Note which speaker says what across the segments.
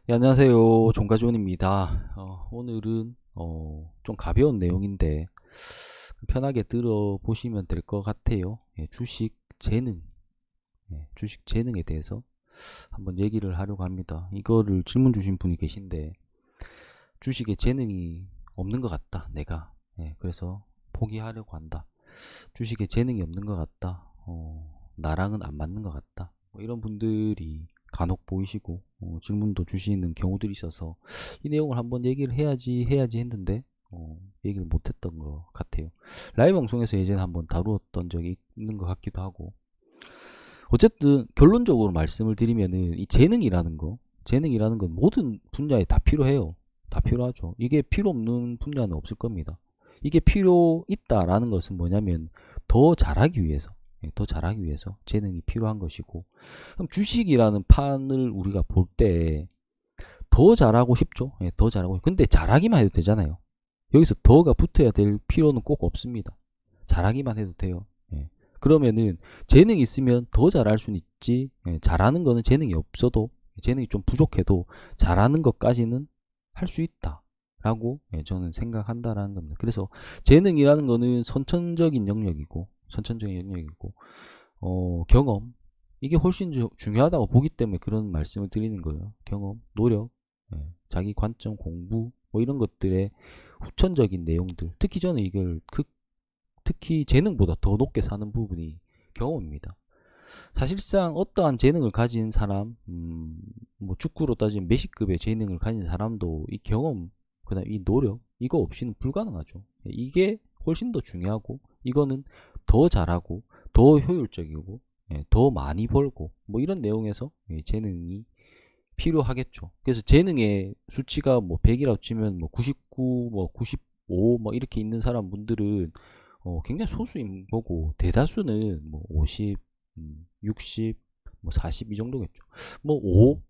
Speaker 1: 네, 안녕하세요. 종가존입니다. 오늘은 좀 가벼운 내용인데 편하게 들어보시면 될 것 같아요. 주식 재능, 주식 재능에 대해서 한번 얘기를 하려고 합니다. 이거를 질문 주신 분이 계신데 주식에 재능이 없는 것 같다. 내가 그래서 포기하려고 한다. 주식에 재능이 없는 것 같다. 나랑은 안 맞는 것 같다. 뭐 이런 분들이 간혹 보이시고 질문도 주시는 경우들이 있어서 이 내용을 한번 얘기를 해야지 했는데 얘기를 못했던 것 같아요. 라이브 방송에서 예전에 한번 다루었던 적이 있는 것 같기도 하고, 어쨌든 결론적으로 말씀을 드리면은 이 재능이라는 건 모든 분야에 다 필요해요. 다 필요하죠. 이게 필요 없는 분야는 없을 겁니다. 이게 필요 있다라는 것은 뭐냐면 더 잘하기 위해서, 더 잘하기 위해서 재능이 필요한 것이고, 그럼 주식이라는 판을 우리가 볼 때 더 잘하고 싶죠. 더 잘하고. 근데 잘하기만 해도 되잖아요. 여기서 더가 붙어야 될 필요는 꼭 없습니다. 잘하기만 해도 돼요. 그러면은 재능이 있으면 더 잘할 수는 있지. 잘하는 거는 재능이 없어도, 재능이 좀 부족해도 잘하는 것까지는 할 수 있다 라고 저는 생각한다라는 겁니다. 그래서 재능이라는 거는 선천적인 영역이고 경험, 이게 훨씬 중요하다고 보기 때문에 그런 말씀을 드리는 거예요. 경험, 노력, 자기 관점, 공부, 뭐 이런 것들의 후천적인 내용들. 특히 저는 이걸 특히 재능보다 더 높게 사는 부분이 경험입니다. 사실상 어떠한 재능을 가진 사람, 뭐 축구로 따지면 메시급의 재능을 가진 사람도 이 경험, 그다음 이 노력, 이거 없이는 불가능하죠. 이게 훨씬 더 중요하고, 이거는 더 잘하고 더 효율적이고 더 많이 벌고 뭐 이런 내용에서 재능이 필요하겠죠. 그래서 재능의 수치가 뭐 100이라고 치면 뭐 99, 뭐 95, 뭐 이렇게 있는 사람 분들은 굉장히 소수인 거고, 대다수는 뭐 50, 60, 뭐 40 이 정도겠죠. 뭐 5,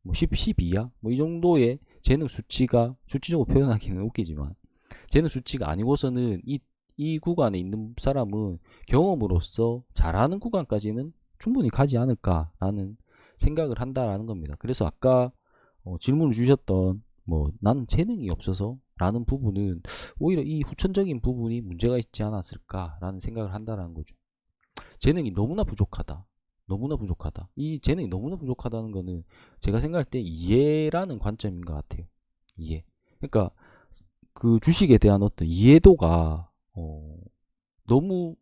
Speaker 1: 뭐 10, 12야, 뭐 이 정도의 재능 수치가, 수치적으로 표현하기는 웃기지만 재능 수치가 아니고서는 이 구간에 있는 사람은 경험으로서 잘하는 구간까지는 충분히 가지 않을까라는 생각을 한다라는 겁니다. 그래서 아까 질문을 주셨던 뭐 나는 재능이 없어서 라는 부분은 오히려 이 후천적인 부분이 문제가 있지 않았을까라는 생각을 한다라는 거죠. 재능이 너무나 부족하다. 너무나 부족하다. 이 재능이 너무나 부족하다는 거는 제가 생각할 때 이해라는 관점인 것 같아요. 이해. 그러니까 그 주식에 대한 어떤 이해도가 너무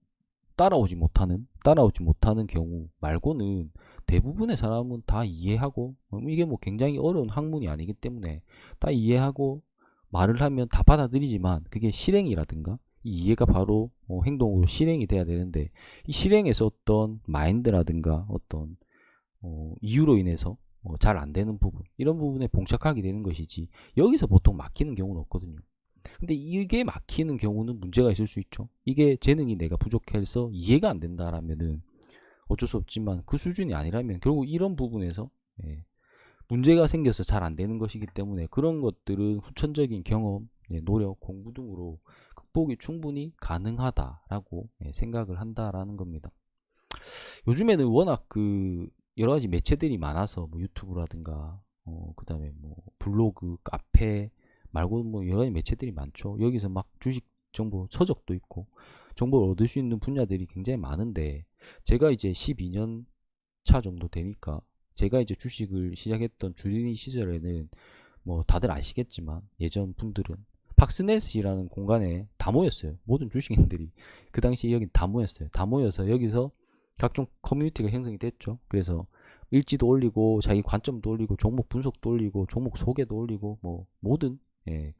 Speaker 1: 따라오지 못하는 경우 말고는 대부분의 사람은 다 이해하고, 이게 뭐 굉장히 어려운 학문이 아니기 때문에 다 이해하고 말을 하면 다 받아들이지만, 그게 실행이라든가 이 이해가 바로 행동으로 실행이 돼야 되는데, 이 실행에서 어떤 마인드라든가 어떤 이유로 인해서 잘 안 되는 부분, 이런 부분에 봉착하게 되는 것이지, 여기서 보통 막히는 경우는 없거든요. 근데 이게 막히는 경우는 문제가 있을 수 있죠. 이게 재능이 내가 부족해서 이해가 안 된다라면은 어쩔 수 없지만, 그 수준이 아니라면 결국 이런 부분에서 문제가 생겨서 잘 안 되는 것이기 때문에, 그런 것들은 후천적인 경험, 노력, 공부 등으로 극복이 충분히 가능하다라고 생각을 한다라는 겁니다. 요즘에는 워낙 그 여러 가지 매체들이 많아서 뭐 유튜브라든가 그다음에 뭐 블로그, 카페 말고 뭐 여러 가지 매체들이 많죠. 여기서 막 주식 정보 서적도 있고 정보를 얻을 수 있는 분야들이 굉장히 많은데, 제가 이제 12년 차 정도 되니까, 제가 이제 주식을 시작했던 주린이 시절에는 뭐 다들 아시겠지만 예전 분들은 팍스넷이라는 공간에 다 모였어요. 모든 주식인들이 그 당시에 여기 다 모였어요. 다 모여서 여기서 각종 커뮤니티가 형성이 됐죠. 그래서 일지도 올리고 자기 관점도 올리고 종목 분석도 올리고 종목 소개도 올리고 뭐 모든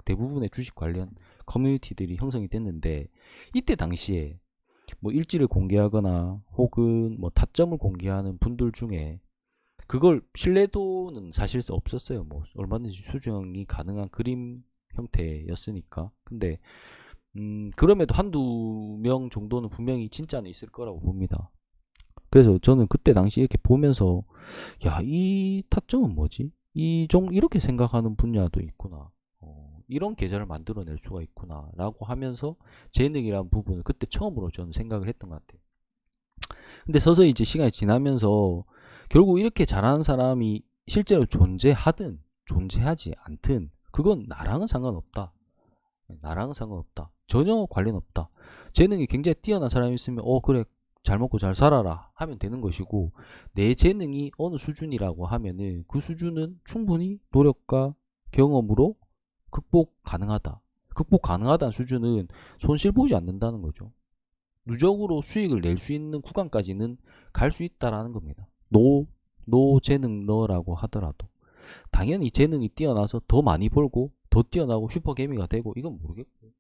Speaker 1: 대부분의 주식 관련 커뮤니티들이 형성이 됐는데, 이때 당시에 뭐 일지를 공개하거나 혹은 뭐 타점을 공개하는 분들 중에 그걸 신뢰도는 사실상 없었어요. 뭐 얼마든지 수정이 가능한 그림 형태였으니까. 근데 그럼에도 한두 명 정도는 분명히 진짜는 있을 거라고 봅니다. 그래서 저는 그때 당시 이렇게 보면서, 야, 이 타점은 뭐지? 이렇게 생각하는 분야도 있구나. 이런 계좌를 만들어낼 수가 있구나. 라고 하면서 재능이라는 부분을 그때 처음으로 저는 생각을 했던 것 같아요. 근데 서서히 이제 시간이 지나면서 결국 이렇게 잘하는 사람이 실제로 존재하든 존재하지 않든 그건 나랑은 상관없다. 나랑은 상관없다. 전혀 관련 없다. 재능이 굉장히 뛰어난 사람이 있으면 그래 잘 먹고 잘 살아라 하면 되는 것이고, 내 재능이 어느 수준이라고 하면은 그 수준은 충분히 노력과 경험으로 극복 가능하다. 극복 가능하다는 수준은 손실 보지 않는다는 거죠. 누적으로 수익을 낼 수 있는 구간까지는 갈 수 있다라는 겁니다. 노재능 너라고 하더라도 당연히 재능이 뛰어나서 더 많이 벌고 더 뛰어나고 슈퍼개미가 되고 이건 모르겠고,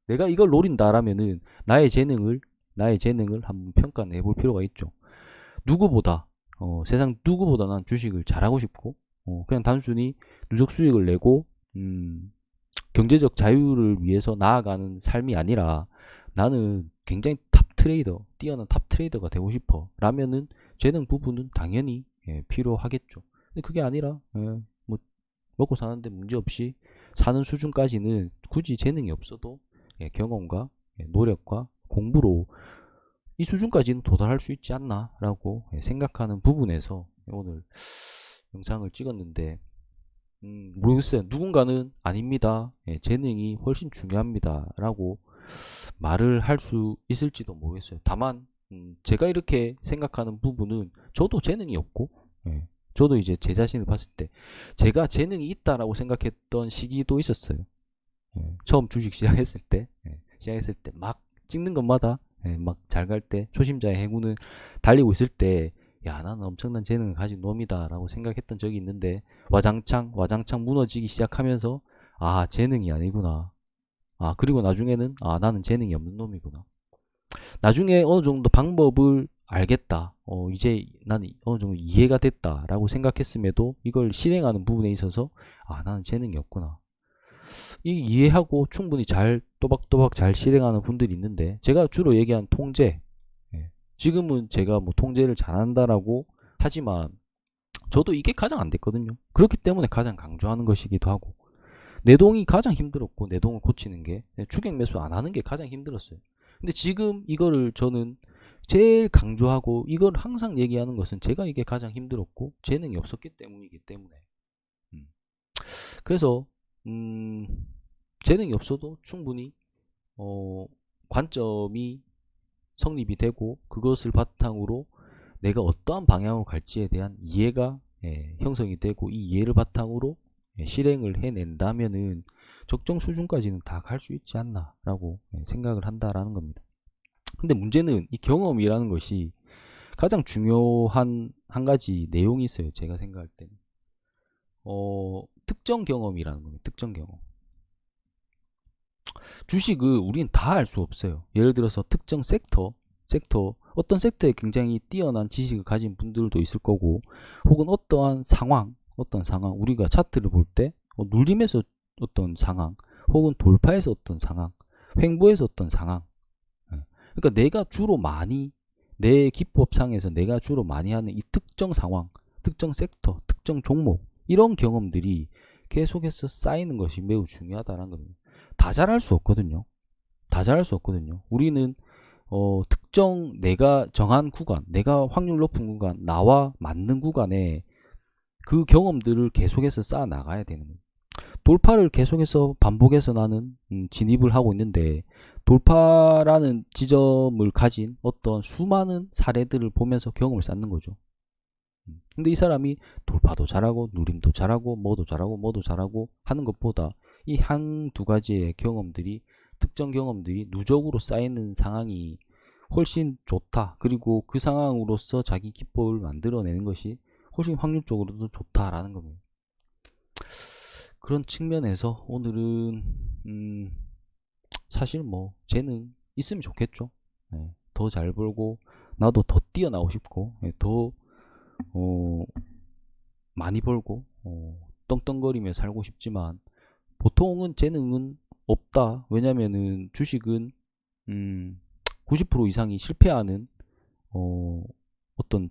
Speaker 1: 내가 이걸 노린다라면은 나의 재능을 한번 평가해 볼 필요가 있죠. 누구보다 세상 누구보다 난 주식을 잘하고 싶고, 그냥 단순히 누적 수익을 내고 경제적 자유를 위해서 나아가는 삶이 아니라 나는 굉장히 뛰어난 탑 트레이더가 되고 싶어 라면은 재능 부분은 당연히 필요하겠죠. 근데 그게 아니라 뭐 먹고 사는데 문제없이 사는 수준까지는 굳이 재능이 없어도 경험과 노력과 공부로 이 수준까지는 도달할 수 있지 않나 라고 생각하는 부분에서 오늘 영상을 찍었는데, 모르겠어요. 누군가는 아닙니다, 재능이 훨씬 중요합니다 라고 말을 할 수 있을지도 모르겠어요. 다만 제가 이렇게 생각하는 부분은 저도 재능이 없고, 저도 이제 제 자신을 봤을 때 제가 재능이 있다라고 생각했던 시기도 있었어요. 처음 주식 시작했을 때 막 찍는 것마다 막 잘 갈 때, 초심자의 행운을 달리고 있을 때, 야 나는 엄청난 재능을 가진 놈이다 라고 생각했던 적이 있는데, 와장창 무너지기 시작하면서 재능이 아니구나, 그리고 나중에는 나는 재능이 없는 놈이구나, 나중에 어느 정도 방법을 알겠다, 이제 나는 어느 정도 이해가 됐다 라고 생각했음에도 이걸 실행하는 부분에 있어서 나는 재능이 없구나, 이해하고 충분히 잘 또박또박 잘 실행하는 분들이 있는데, 제가 주로 얘기한 통제, 지금은 제가 뭐 통제를 잘한다라고 하지만 저도 이게 가장 안 됐거든요. 그렇기 때문에 가장 강조하는 것이기도 하고, 내동이 가장 힘들었고, 내동을 고치는 게, 추격 매수 안 하는 게 가장 힘들었어요. 근데 지금 이거를 저는 제일 강조하고 이걸 항상 얘기하는 것은 제가 이게 가장 힘들었고 재능이 없었기 때문이기 때문에, 그래서 재능이 없어도 충분히 관점이 성립이 되고, 그것을 바탕으로 내가 어떠한 방향으로 갈지에 대한 이해가 형성이 되고, 이 이해를 바탕으로 실행을 해낸다면은 적정 수준까지는 다 갈 수 있지 않나 라고 생각을 한다라는 겁니다. 근데 문제는 이 경험이라는 것이 가장 중요한 한 가지 내용이 있어요. 제가 생각할 때는 특정 경험이라는 겁니다. 특정 경험. 주식을 우리는 다 알 수 없어요. 예를 들어서 특정 섹터, 어떤 섹터에 굉장히 뛰어난 지식을 가진 분들도 있을 거고, 혹은 어떤 상황, 우리가 차트를 볼 때 눌림에서 어떤 상황, 혹은 돌파에서 어떤 상황, 횡보에서 어떤 상황, 그러니까 내 기법상에서 내가 주로 많이 하는 이 특정 상황, 특정 섹터, 특정 종목, 이런 경험들이 계속해서 쌓이는 것이 매우 중요하다는 겁니다. 다 잘할 수 없거든요. 우리는 특정 내가 정한 구간, 내가 확률 높은 구간, 나와 맞는 구간에 그 경험들을 계속해서 쌓아 나가야 되는 거예요. 돌파를 계속해서 반복해서 나는 진입을 하고 있는데, 돌파라는 지점을 가진 어떤 수많은 사례들을 보면서 경험을 쌓는 거죠. 근데 이 사람이 돌파도 잘하고 누림도 잘하고 뭐도 잘하고 하는 것보다 이 한두 가지의 경험들이, 특정 경험들이 누적으로 쌓이는 상황이 훨씬 좋다. 그리고 그 상황으로서 자기 기법을 만들어내는 것이 훨씬 확률적으로도 좋다라는 겁니다. 그런 측면에서 오늘은 사실 뭐 재능 있으면 좋겠죠. 더 잘 벌고 나도 더 뛰어나고 싶고, 더 많이 벌고 떵떵거리며 살고 싶지만, 보통은 재능은 없다. 왜냐면은 주식은 90% 이상이 실패하는 어떤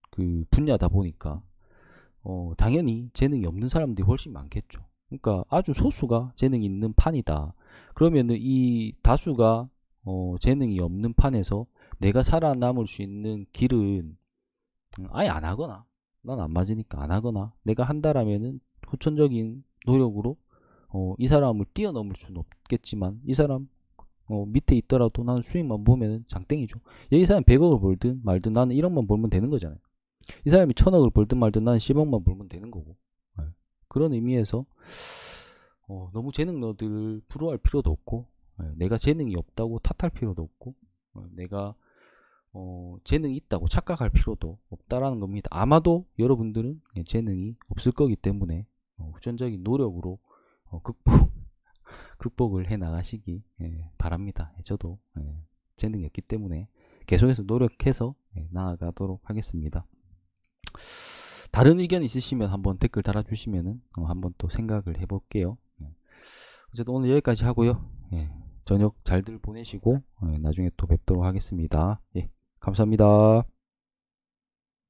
Speaker 1: 그 분야다 보니까 당연히 재능이 없는 사람들이 훨씬 많겠죠. 그러니까 아주 소수가 재능이 있는 판이다. 그러면은 이 다수가 재능이 없는 판에서 내가 살아남을 수 있는 길은 아예 안 하거나 난 안 맞으니까 안 하거나, 내가 한다라면은 후천적인 노력으로 이 사람을 뛰어넘을 수는 없겠지만 이 사람 밑에 있더라도 나는 수익만 보면은 장땡이죠. 이 사람이 100억을 벌든 말든 나는 1억만 벌면 되는 거잖아요. 이 사람이 1000억을 벌든 말든 나는 10억만 벌면 되는 거고. 네. 그런 의미에서 너무 재능러들 부러워할 필요도 없고, 내가 재능이 없다고 탓할 필요도 없고, 내가 재능이 있다고 착각할 필요도 없다라는 겁니다. 아마도 여러분들은 재능이 없을 거기 때문에 후천적인 노력으로 극복을 해 나가시기 바랍니다. 저도 재능이 없기 때문에 계속해서 노력해서 나아가도록 하겠습니다. 다른 의견 있으시면 한번 댓글 달아주시면은 한번 또 생각을 해볼게요. 어쨌든 오늘 여기까지 하고요. 저녁 잘들 보내시고 나중에 또 뵙도록 하겠습니다. 감사합니다.